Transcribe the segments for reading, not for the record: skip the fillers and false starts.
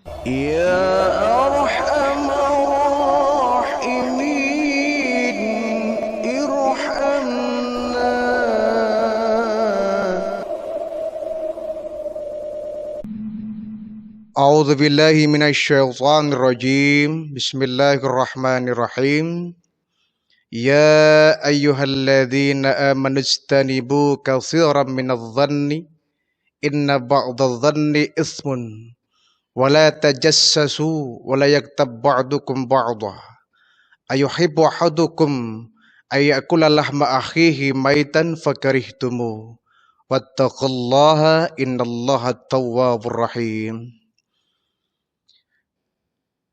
يا أرحم الراحمين ارحمنا. أعوذ بالله من الشيطان الرجيم. بسم الله الرحمن الرحيم. يا أيها الذين آمنوا اجتنبوا كثيرا من الظن إن بعض الظن إثم ولا تجسسوا ولا يغتب بعضكم بعضا أيحب أحدكم أن يأكل لحم أخيه ميتا فكرهتموه واتقوا الله إن الله التواب الرحيم.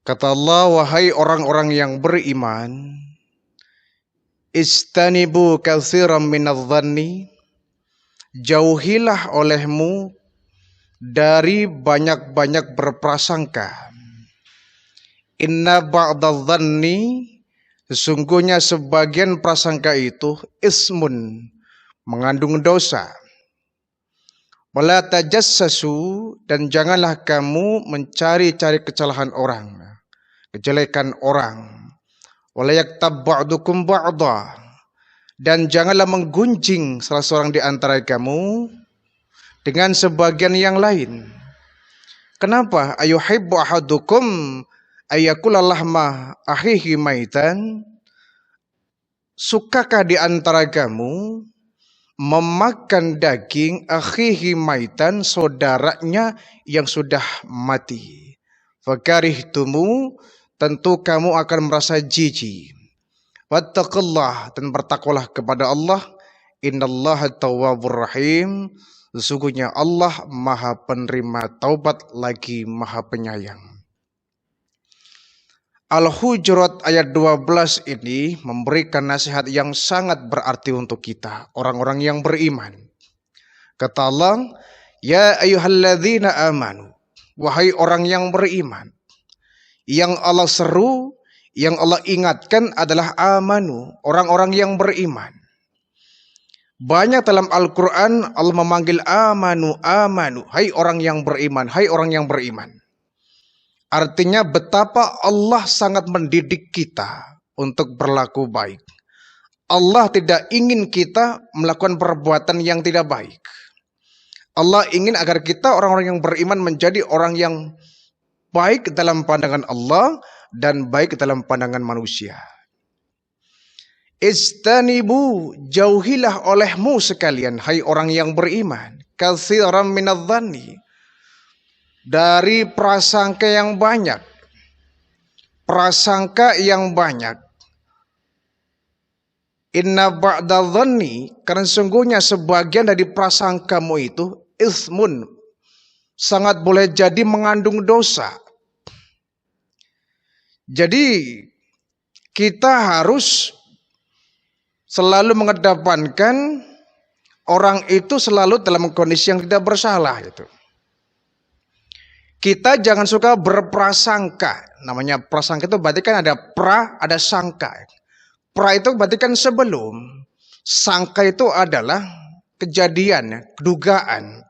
Kata Allah, wahai orang-orang yang beriman, istanibu katsiran minadh-dhanni, jauhilah olehmu dari banyak-banyak berprasangka. Inna ba'dadh-dhanni, sesungguhnya sebagian prasangka itu ismun, mengandung dosa. Wala tajassasu, dan janganlah kamu mencari-cari kesalahan orang, kejelekan orang. Wala yaktab ba'dukum ba'da, dan janganlah menggunjing salah seorang di antara kamu dengan sebagian yang lain. Kenapa? Ayuhibbu ahadukum ayyakula lahma akhihi maitan. Sukakah di antara kamu memakan daging akhihi maitan, saudaranya yang sudah mati? Fakarihtumu, tentu kamu akan merasa jijik. Wattaqullah, dan bertakwalah kepada Allah. Innallaha tawwabur rahim, sesungguhnya Allah maha penerima taubat lagi maha penyayang. Al-Hujurat ayat 12 ini memberikan nasihat yang sangat berarti untuk kita, orang-orang yang beriman. Kata Allah, ya ayyuhalladzina amanu, wahai orang yang beriman. Yang Allah seru, yang Allah ingatkan adalah amanu, orang-orang yang beriman. Banyak dalam Al-Quran Allah memanggil amanu, amanu, hai orang yang beriman, hai orang yang beriman. Artinya betapa Allah sangat mendidik kita untuk berlaku baik. Allah tidak ingin kita melakukan perbuatan yang tidak baik. Allah ingin agar kita orang-orang yang beriman menjadi orang yang baik dalam pandangan Allah dan baik dalam pandangan manusia. Istanibu, jauhilah olehmu sekalian, hai orang yang beriman, katsiran minadh-dhanni, dari prasangka yang banyak. Prasangka yang banyak. Inna ba'dadh-dhanni, karena sesungguhnya sebagian dari prasangkamu itu ismun, sangat boleh jadi mengandung dosa. Jadi kita harus selalu mengedepankan orang itu selalu dalam kondisi yang tidak bersalah. Kita jangan suka berprasangka. Namanya prasangka itu berarti kan ada pra, ada sangka. Pra itu berarti kan sebelum. Sangka itu adalah kejadian, dugaan.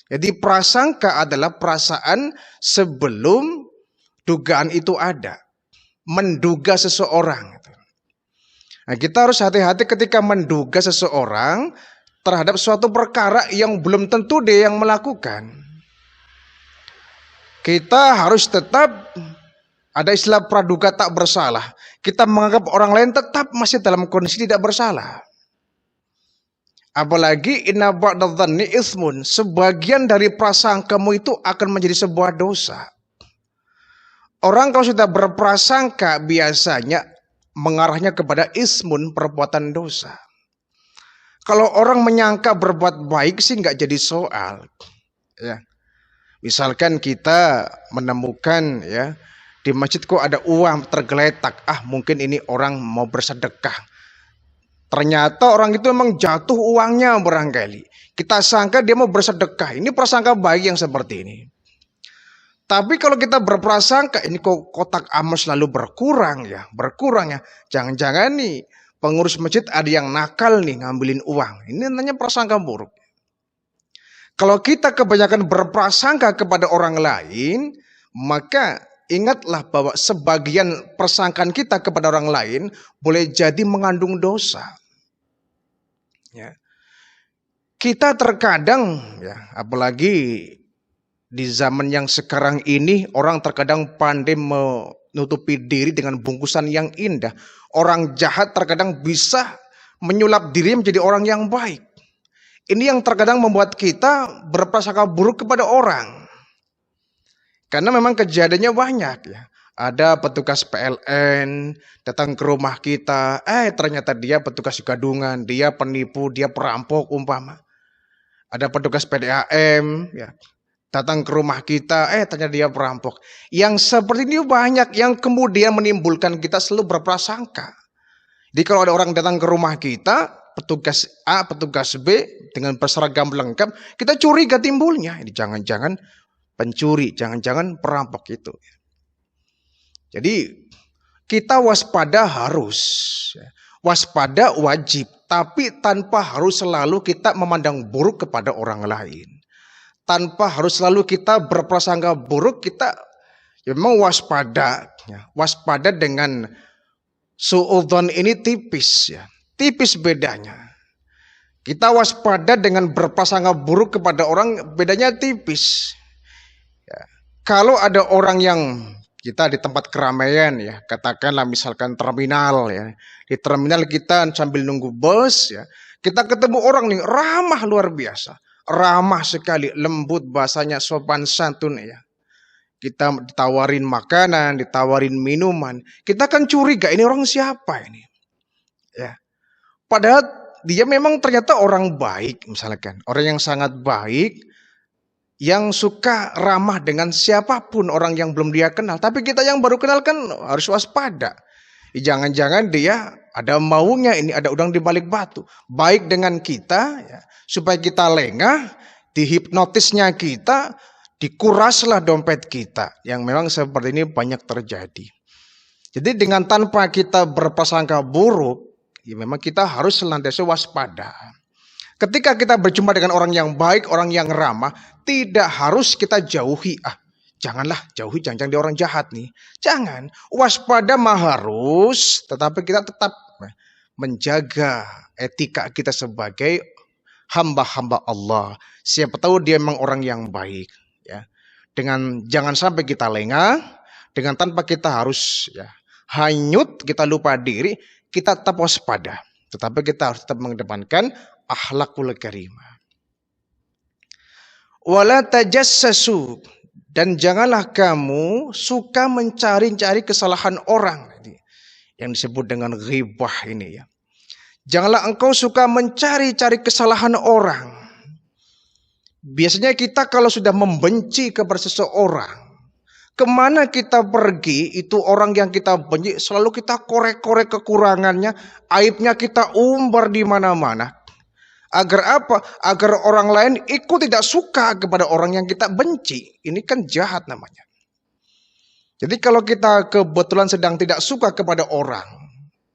Jadi prasangka adalah perasaan sebelum dugaan itu ada. Menduga seseorang. Nah, kita harus hati-hati ketika menduga seseorang terhadap suatu perkara yang belum tentu dia yang melakukan. Kita harus tetap, ada istilah praduga tak bersalah. Kita menganggap orang lain tetap masih dalam kondisi tidak bersalah. Apalagi inna ba'dadh-dhanni ismun, sebagian dari prasangkamu itu akan menjadi sebuah dosa. Orang kalau sudah berprasangka biasanya mengarahnya kepada ismun, perbuatan dosa. Kalau orang menyangka berbuat baik sih nggak jadi soal. Ya. Misalkan kita menemukan ya di masjid kok ada uang tergeletak, mungkin ini orang mau bersedekah. Ternyata orang itu memang jatuh uangnya barangkali. Kita sangka dia mau bersedekah. Ini prasangka baik yang seperti ini. Tapi kalau kita berprasangka ini kok kotak amal selalu berkurang ya. Jangan-jangan nih pengurus masjid ada yang nakal nih ngambilin uang. Ini namanya prasangka buruk. Kalau kita kebanyakan berprasangka kepada orang lain, maka ingatlah bahwa sebagian persangkaan kita kepada orang lain boleh jadi mengandung dosa. Ya. Kita terkadang, ya, apalagi di zaman yang sekarang ini, orang terkadang pandai menutupi diri dengan bungkusan yang indah. Orang jahat terkadang bisa menyulap diri menjadi orang yang baik. Ini yang terkadang membuat kita berprasangka buruk kepada orang. Karena memang kejadiannya banyak, ya. Ada petugas PLN datang ke rumah kita, ternyata dia petugas gadungan, dia penipu, dia perampok umpama. Ada petugas PDAM, ya, datang ke rumah kita, ternyata dia perampok. Yang seperti ini banyak yang kemudian menimbulkan kita selalu berprasangka. Jadi kalau ada orang datang ke rumah kita, petugas A, petugas B dengan berseragam lengkap, kita curiga timbulnya. Ini jangan-jangan pencuri, jangan-jangan perampok itu. Jadi kita waspada harus, waspada wajib, tapi tanpa harus selalu kita memandang buruk kepada orang lain. Tanpa harus selalu kita berprasangka buruk, kita memang waspada. Waspada dengan suudzon ini tipis, ya. Tipis bedanya. Kita waspada dengan berprasangka buruk kepada orang, bedanya tipis. Ya. Kalau ada orang yang kita di tempat keramaian, ya, katakanlah misalkan terminal, ya. Di terminal kita sambil nunggu bus, ya, kita ketemu orang nih ramah luar biasa, ramah sekali, lembut bahasanya, sopan santun, ya. Kita ditawarin makanan, ditawarin minuman, kita kan curiga ini orang siapa ini, ya. Padahal dia memang ternyata orang baik, misalkan orang yang sangat baik, yang suka ramah dengan siapapun orang yang belum dia kenal. Tapi kita yang baru kenal kan harus waspada. Jangan-jangan dia ada maunya, ini ada udang di balik batu. Baik dengan kita, ya, supaya kita lengah, dihipnotisnya kita, dikuraslah dompet kita. Yang memang seperti ini banyak terjadi. Jadi dengan tanpa kita berprasangka buruk, ya memang kita harus senantiasa waspada. Ketika kita berjumpa dengan orang yang baik, orang yang ramah, tidak harus kita jauhi. Janganlah jauhi, jangan dia orang jahat nih. Jangan, waspada mah harus, tetapi kita tetap menjaga etika kita sebagai hamba-hamba Allah. Siapa tahu dia memang orang yang baik, ya. Dengan jangan sampai kita lengah, dengan tanpa kita harus, ya, hanyut, kita lupa diri, kita tetap waspada. Tetapi kita harus tetap mengedepankan akhlakul karimah. Wala tajassasu, dan janganlah kamu suka mencari-cari kesalahan orang. Yang disebut dengan ghibah ini, ya. Janganlah engkau suka mencari-cari kesalahan orang. Biasanya kita kalau sudah membenci kepada seseorang, kemana kita pergi, itu orang yang kita benci selalu kita korek-korek kekurangannya, aibnya kita umbar di mana-mana. Agar apa? Agar orang lain ikut tidak suka kepada orang yang kita benci. Ini kan jahat namanya. Jadi kalau kita kebetulan sedang tidak suka kepada orang,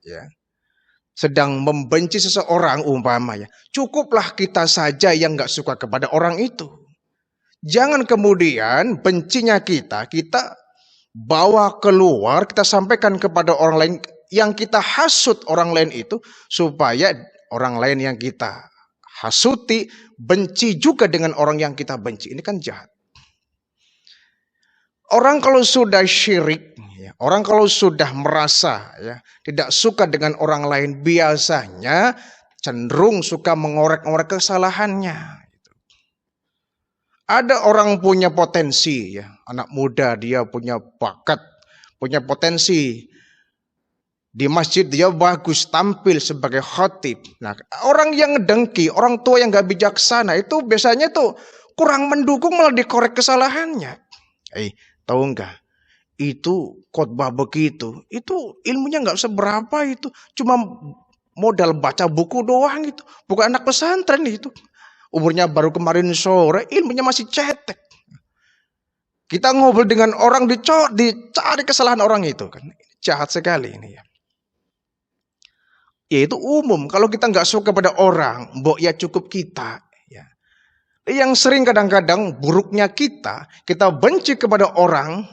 ya, sedang membenci seseorang umpamanya, cukuplah kita saja yang gak suka kepada orang itu. Jangan kemudian bencinya kita bawa keluar, kita sampaikan kepada orang lain, yang kita hasut orang lain itu, supaya orang lain yang kita hasuti benci juga dengan orang yang kita benci. Ini kan jahat. Orang kalau sudah syirik, ya, orang kalau sudah merasa, ya, tidak suka dengan orang lain, biasanya cenderung suka mengorek-ngorek kesalahannya. Ada orang punya potensi, ya, anak muda, dia punya bakat, punya potensi. Di masjid dia bagus, tampil sebagai khatib. Nah, orang yang ngedengki, orang tua yang gak bijaksana, itu biasanya tuh kurang mendukung, malah dikorek kesalahannya. Tahu nggak? Itu khotbah begitu, itu ilmunya nggak seberapa, itu cuma modal baca buku doang, itu bukan anak pesantren itu. Umurnya baru kemarin sore, ilmunya masih cetek. Kita ngobrol dengan orang, dicari kesalahan orang itu, kan jahat sekali ini, ya. Ya itu umum, kalau kita nggak suka pada orang, mbok ya cukup kita, ya. Yang sering kadang-kadang buruknya kita benci kepada orang,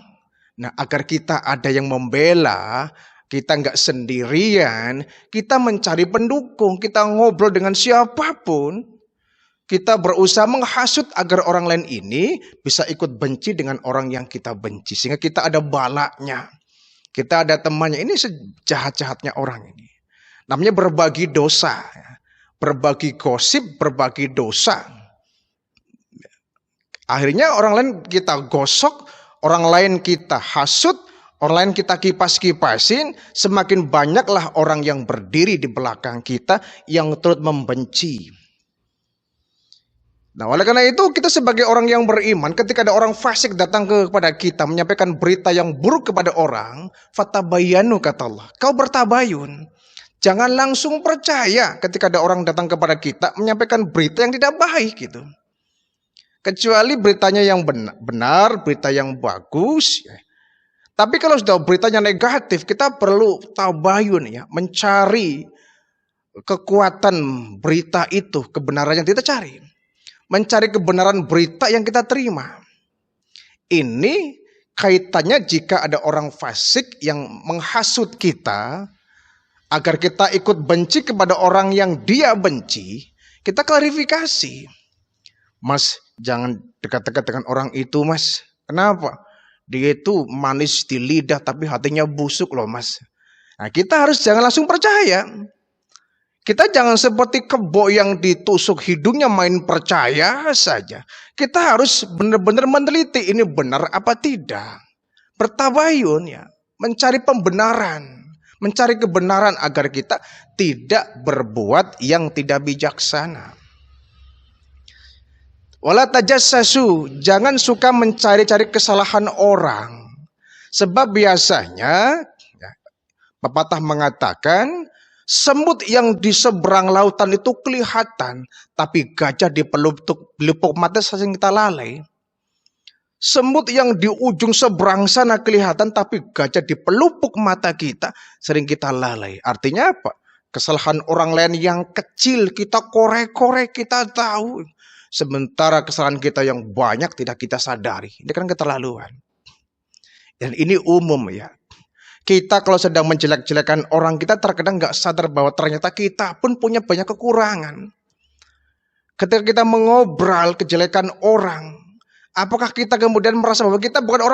nah agar kita ada yang membela, kita nggak sendirian, kita mencari pendukung, kita ngobrol dengan siapapun, kita berusaha menghasut agar orang lain ini bisa ikut benci dengan orang yang kita benci. Sehingga kita ada balaknya, kita ada temannya, ini sejahat-jahatnya orang ini. Namanya berbagi dosa, berbagi gosip, berbagi dosa. Akhirnya orang lain kita gosok, orang lain kita hasut, orang lain kita kipas-kipasin, semakin banyaklah orang yang berdiri di belakang kita yang turut membenci. Nah, oleh karena itu kita sebagai orang yang beriman, ketika ada orang fasik datang kepada kita menyampaikan berita yang buruk kepada orang, fatabayanu kata Allah, kau bertabayun. Jangan langsung percaya ketika ada orang datang kepada kita menyampaikan berita yang tidak baik gitu. Kecuali beritanya yang benar, berita yang bagus. Tapi kalau sudah beritanya negatif, kita perlu tabayun ya, mencari kekuatan berita itu, kebenaran yang kita cari. Mencari kebenaran berita yang kita terima. Ini kaitannya jika ada orang fasik yang menghasut kita, agar kita ikut benci kepada orang yang dia benci, kita klarifikasi. Mas, jangan dekat-dekat dengan orang itu, Mas. Kenapa? Dia itu manis di lidah tapi hatinya busuk loh, Mas. Nah, kita harus jangan langsung percaya. Kita jangan seperti kebo yang ditusuk hidungnya main percaya saja. Kita harus benar-benar meneliti ini benar apa tidak. Bertabayun ya, mencari pembenaran, mencari kebenaran agar kita tidak berbuat yang tidak bijaksana. Wala tajassasu, jangan suka mencari-cari kesalahan orang. Sebab biasanya pepatah mengatakan semut yang di seberang lautan itu kelihatan, tapi gajah di pelupuk mata sering kita lalai. Semut yang di ujung seberang sana kelihatan, tapi gajah di pelupuk mata kita sering kita lalai. Artinya apa? Kesalahan orang lain yang kecil kita korek-korek, kita tahu. Sementara kesalahan kita yang banyak tidak kita sadari. Ini kan keterlaluan. Dan ini umum ya. Kita kalau sedang menjelek-jelekan orang, kita terkadang nggak sadar bahwa ternyata kita pun punya banyak kekurangan. Ketika kita mengobrol kejelekan orang, apakah kita kemudian merasa bahwa kita bukan orang